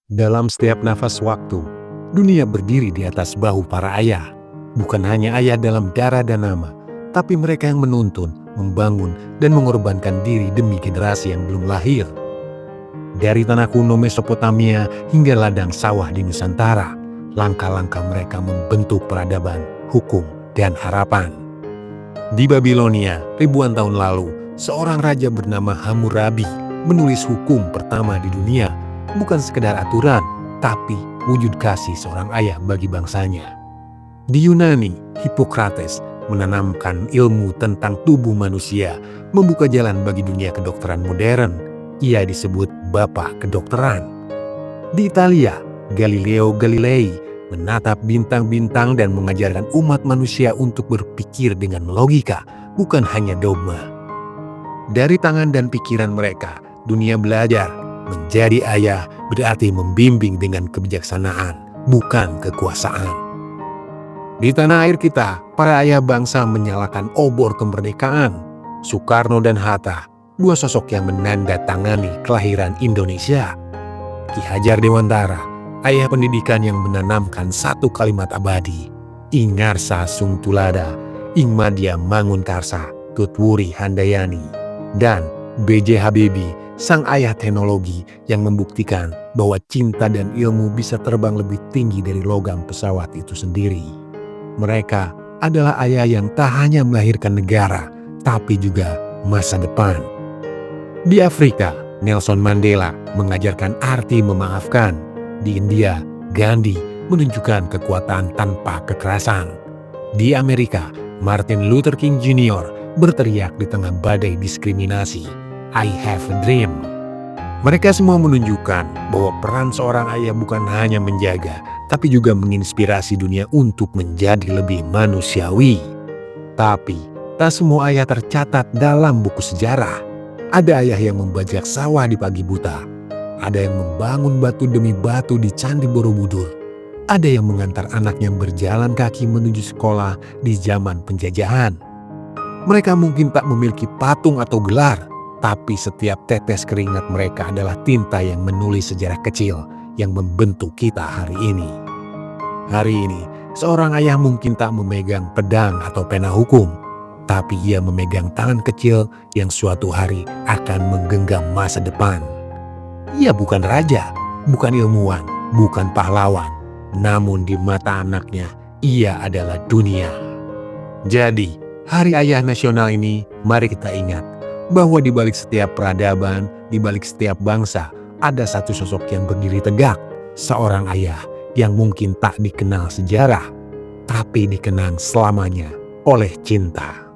Dalam setiap nafas waktu, dunia berdiri di atas bahu para ayah. Bukan hanya ayah dalam darah dan nama, tapi mereka yang menuntun, membangun, dan mengorbankan diri demi generasi yang belum lahir. Dari tanah kuno Mesopotamia hingga ladang sawah di Nusantara, langkah-langkah mereka membentuk peradaban, hukum, dan harapan. Di Babilonia, ribuan tahun lalu, seorang raja bernama Hammurabi menulis hukum pertama di dunia, bukan sekedar aturan, tapi wujud kasih seorang ayah bagi bangsanya. Di Yunani, Hippocrates menanamkan ilmu tentang tubuh manusia, membuka jalan bagi dunia kedokteran modern. Ia disebut Bapak Kedokteran. Di Italia, Galileo Galilei menatap bintang-bintang dan mengajarkan umat manusia untuk berpikir dengan logika, bukan hanya dogma. Dari tangan dan pikiran mereka, dunia belajar. Menjadi ayah berarti membimbing dengan kebijaksanaan, bukan kekuasaan. Di tanah air kita, para ayah bangsa menyalakan obor kemerdekaan. Soekarno dan Hatta, dua sosok yang menandatangani kelahiran Indonesia. Ki Hajar Dewantara, ayah pendidikan yang menanamkan satu kalimat abadi. Ingarsa Sung Tulada, Ing Madya Mangunkarsa, Tutwuri Handayani. Dan B.J. Habibie, sang ayah teknologi yang membuktikan bahwa cinta dan ilmu bisa terbang lebih tinggi dari logam pesawat itu sendiri. Mereka adalah ayah yang tak hanya melahirkan negara, tapi juga masa depan. Di Afrika, Nelson Mandela mengajarkan arti memaafkan. Di India, Gandhi menunjukkan kekuatan tanpa kekerasan. Di Amerika, Martin Luther King Jr. berteriak di tengah badai diskriminasi, I have a dream. Mereka semua menunjukkan bahwa peran seorang ayah bukan hanya menjaga, tapi juga menginspirasi dunia untuk menjadi lebih manusiawi. Tapi, tak semua ayah tercatat dalam buku sejarah. Ada ayah yang membajak sawah di pagi buta. Ada yang membangun batu demi batu di Candi Borobudur. Ada yang mengantar anaknya berjalan kaki menuju sekolah di zaman penjajahan. Mereka mungkin tak memiliki patung atau gelar, tapi setiap tetes keringat mereka adalah tinta yang menulis sejarah kecil yang membentuk kita hari ini. Hari ini, seorang ayah mungkin tak memegang pedang atau pena hukum, tapi ia memegang tangan kecil yang suatu hari akan menggenggam masa depan. Ia bukan raja, bukan ilmuwan, bukan pahlawan, namun di mata anaknya, ia adalah dunia. Jadi, Hari Ayah Nasional ini, mari kita ingat bahwa di balik setiap peradaban, di balik setiap bangsa, ada satu sosok yang berdiri tegak, seorang ayah yang mungkin tak dikenal sejarah, tapi dikenang selamanya oleh cinta.